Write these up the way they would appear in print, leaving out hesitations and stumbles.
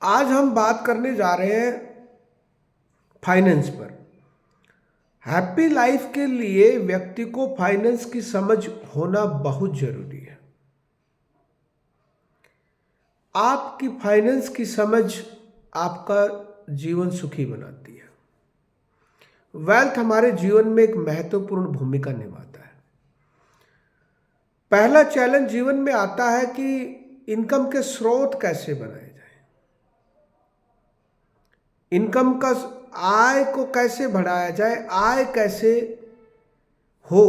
आज हम बात करने जा रहे हैं फाइनेंस पर। हैप्पी लाइफ के लिए व्यक्ति को फाइनेंस की समझ होना बहुत जरूरी है। आपकी फाइनेंस की समझ आपका जीवन सुखी बनाती है। वेल्थ हमारे जीवन में एक महत्वपूर्ण भूमिका निभाता है। पहला चैलेंज जीवन में आता है कि इनकम के स्रोत कैसे बनाए जाए। इनकम का आय को कैसे बढ़ाया जाए, आय कैसे हो,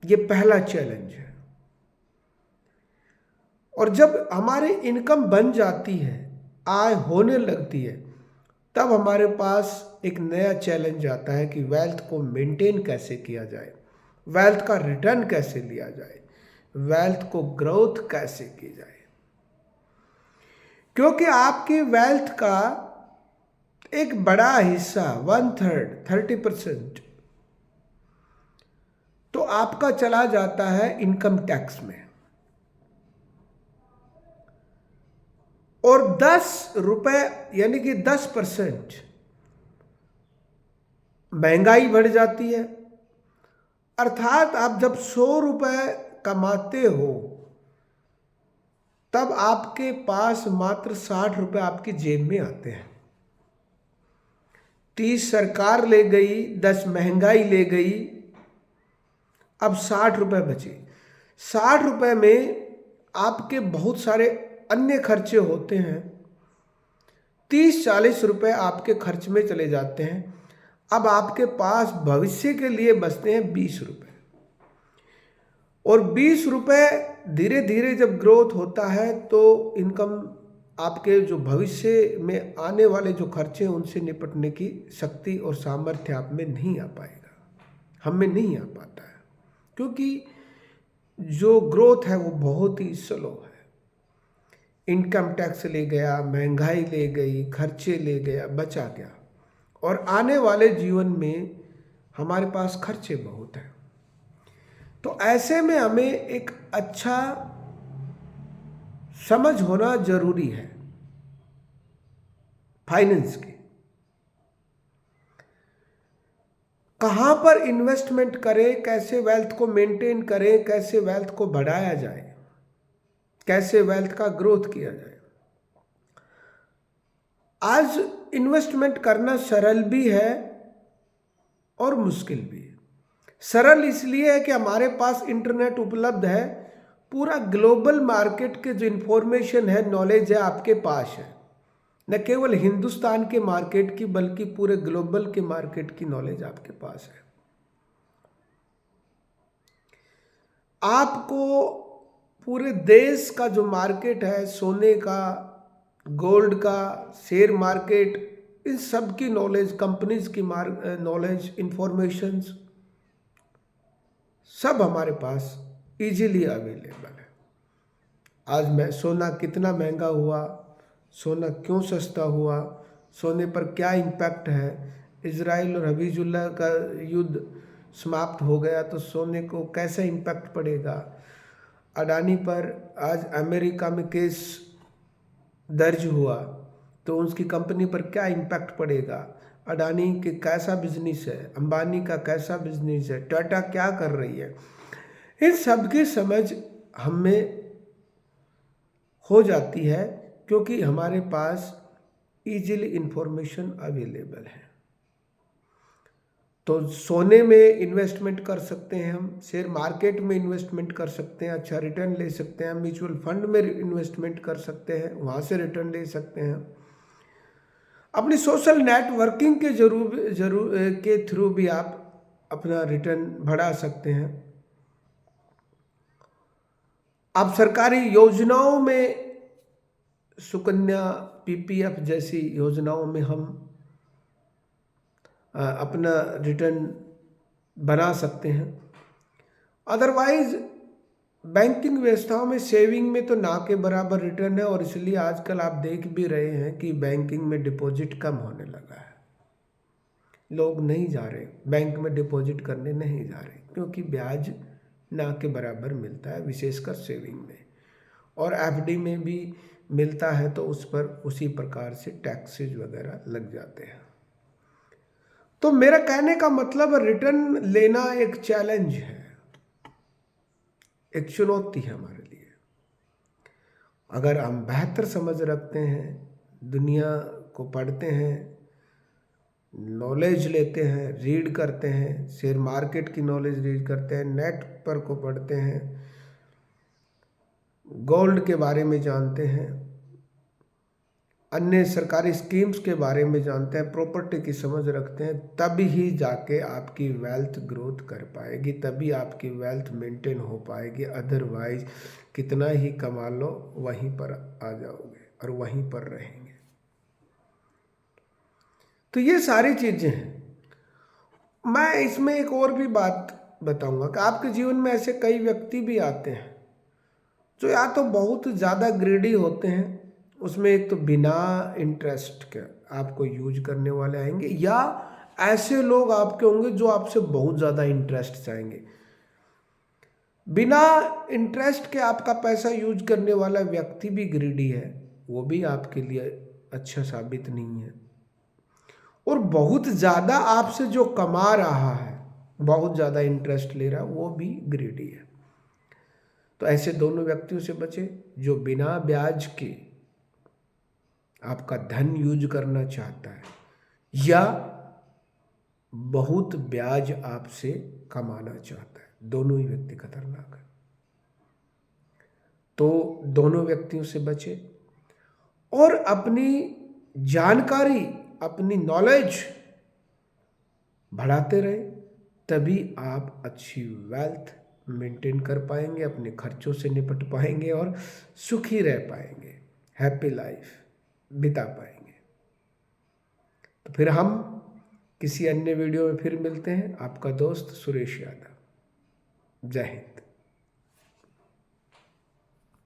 ये पहला चैलेंज है। और जब हमारी इनकम बन जाती है, आय होने लगती है, तब हमारे पास एक नया चैलेंज आता है कि वेल्थ को मेंटेन कैसे किया जाए, वेल्थ का रिटर्न कैसे लिया जाए, वेल्थ को ग्रोथ कैसे की जाए। क्योंकि आपकी वेल्थ का एक बड़ा हिस्सा 1/3 30% तो आपका चला जाता है इनकम टैक्स में। और 10 रुपए यानी कि 10% महंगाई बढ़ जाती है। अर्थात आप जब 100 रुपए कमाते हो तब आपके पास मात्र 60 रुपए आपकी जेब में आते हैं। 30 सरकार ले गई, 10 महंगाई ले गई, अब 60 रुपए बचे। 60 रुपए में आपके बहुत सारे अन्य खर्चे होते हैं। 30-40 रुपए आपके खर्च में चले जाते हैं। अब आपके पास भविष्य के लिए बचते हैं 20 रुपए। और 20 रुपए धीरे धीरे जब ग्रोथ होता है तो इनकम आपके जो भविष्य में आने वाले जो खर्चे हैं उनसे निपटने की शक्ति और सामर्थ्य आप में नहीं आ पाएगा, हम में नहीं आ पाता है। क्योंकि जो ग्रोथ है वो बहुत ही स्लो है। इनकम टैक्स ले गया, महंगाई ले गई, खर्चे ले गया, बचा क्या। और आने वाले जीवन में हमारे पास खर्चे बहुत हैं। तो ऐसे में हमें एक अच्छा समझ होना जरूरी है फाइनेंस की। कहाँ पर इन्वेस्टमेंट करें, कैसे वेल्थ को मेंटेन करें, कैसे वेल्थ को बढ़ाया जाए, कैसे वेल्थ का ग्रोथ किया जाए। आज इन्वेस्टमेंट करना सरल भी है और मुश्किल भी है। सरल इसलिए है कि हमारे पास इंटरनेट उपलब्ध है, पूरा ग्लोबल मार्केट के जो इंफॉर्मेशन है, नॉलेज है, आपके पास है। न केवल हिंदुस्तान के मार्केट की बल्कि पूरे ग्लोबल के मार्केट की नॉलेज आपके पास है। आपको पूरे देश का जो मार्केट है, सोने का, गोल्ड का, शेयर मार्केट, इन सब की नॉलेज, कंपनीज की नॉलेज, इंफॉर्मेशंस सब हमारे पास इजीली अवेलेबल है। आज मैं सोना कितना महंगा हुआ, सोना क्यों सस्ता हुआ, सोने पर क्या इम्पैक्ट है, इजराइल और हबीजुल्लाह का युद्ध समाप्त हो गया तो सोने को कैसा इम्पैक्ट पड़ेगा, अडानी पर आज अमेरिका में केस दर्ज हुआ तो उसकी कंपनी पर क्या इम्पैक्ट पड़ेगा, अडानी के कैसा बिजनेस है, अंबानी का कैसा बिजनेस है, टाटा क्या कर रही है, इन सब की समझ हमें हो जाती है क्योंकि हमारे पास इजीली इंफॉर्मेशन अवेलेबल है। तो सोने में इन्वेस्टमेंट कर सकते हैं हम, शेयर मार्केट में इन्वेस्टमेंट कर सकते हैं, अच्छा रिटर्न ले सकते हैं, म्यूचुअल फंड में इन्वेस्टमेंट कर सकते हैं, वहाँ से रिटर्न ले सकते हैं। अपनी सोशल नेटवर्किंग के थ्रू भी आप अपना रिटर्न बढ़ा सकते हैं। आप सरकारी योजनाओं में, सुकन्या, पीपीएफ जैसी योजनाओं में हम अपना रिटर्न बना सकते हैं। अदरवाइज बैंकिंग व्यवस्थाओं में सेविंग में तो ना के बराबर रिटर्न है। और इसलिए आजकल आप देख भी रहे हैं कि बैंकिंग में डिपॉजिट कम होने लगा है। लोग नहीं जा रहे बैंक में डिपॉजिट करने, नहीं जा रहे क्योंकि ब्याज ना के बराबर मिलता है, विशेषकर सेविंग में। और एफडी में भी मिलता है तो उस पर उसी प्रकार से टैक्सेज वगैरह लग जाते हैं। तो मेरा कहने का मतलब रिटर्न लेना एक चैलेंज है, एक चुनौती है हमारे लिए। अगर हम बेहतर समझ रखते हैं, दुनिया को पढ़ते हैं, नॉलेज लेते हैं, रीड करते हैं, शेयर मार्केट की नॉलेज रीड करते हैं, नेट पर को पढ़ते हैं, गोल्ड के बारे में जानते हैं, अन्य सरकारी स्कीम्स के बारे में जानते हैं, प्रॉपर्टी की समझ रखते हैं, तभी ही जाके आपकी वेल्थ ग्रोथ कर पाएगी, तभी आपकी वेल्थ मेंटेन हो पाएगी। अदरवाइज कितना ही कमा लो वहीं पर आ जाओगे और वहीं पर रहेंगे। तो ये सारी चीज़ें हैं। मैं इसमें एक और भी बात बताऊंगा कि आपके जीवन में ऐसे कई व्यक्ति भी आते हैं जो या तो बहुत ज़्यादा ग्रीडी होते हैं, उसमें एक तो बिना इंटरेस्ट के आपको यूज करने वाले आएंगे, या ऐसे लोग आपके होंगे जो आपसे बहुत ज़्यादा इंटरेस्ट चाहेंगे। बिना इंटरेस्ट के आपका पैसा यूज करने वाला व्यक्ति भी ग्रीडी है, वो भी आपके लिए अच्छा साबित नहीं है। और बहुत ज़्यादा आपसे जो कमा रहा है, बहुत ज़्यादा इंटरेस्ट ले रहा है, वो भी ग्रीडी है। तो ऐसे दोनों व्यक्तियों से बचे जो बिना ब्याज के आपका धन यूज करना चाहता है या बहुत ब्याज आपसे कमाना चाहता है। दोनों ही व्यक्ति खतरनाक है। तो दोनों व्यक्तियों से बचे और अपनी जानकारी, अपनी नॉलेज बढ़ाते रहे, तभी आप अच्छी वेल्थ मेंटेन कर पाएंगे, अपने खर्चों से निपट पाएंगे और सुखी रह पाएंगे, हैप्पी लाइफ बिता पाएंगे। तो फिर हम किसी अन्य वीडियो में फिर मिलते हैं। आपका दोस्त सुरेश यादव। जय हिंद।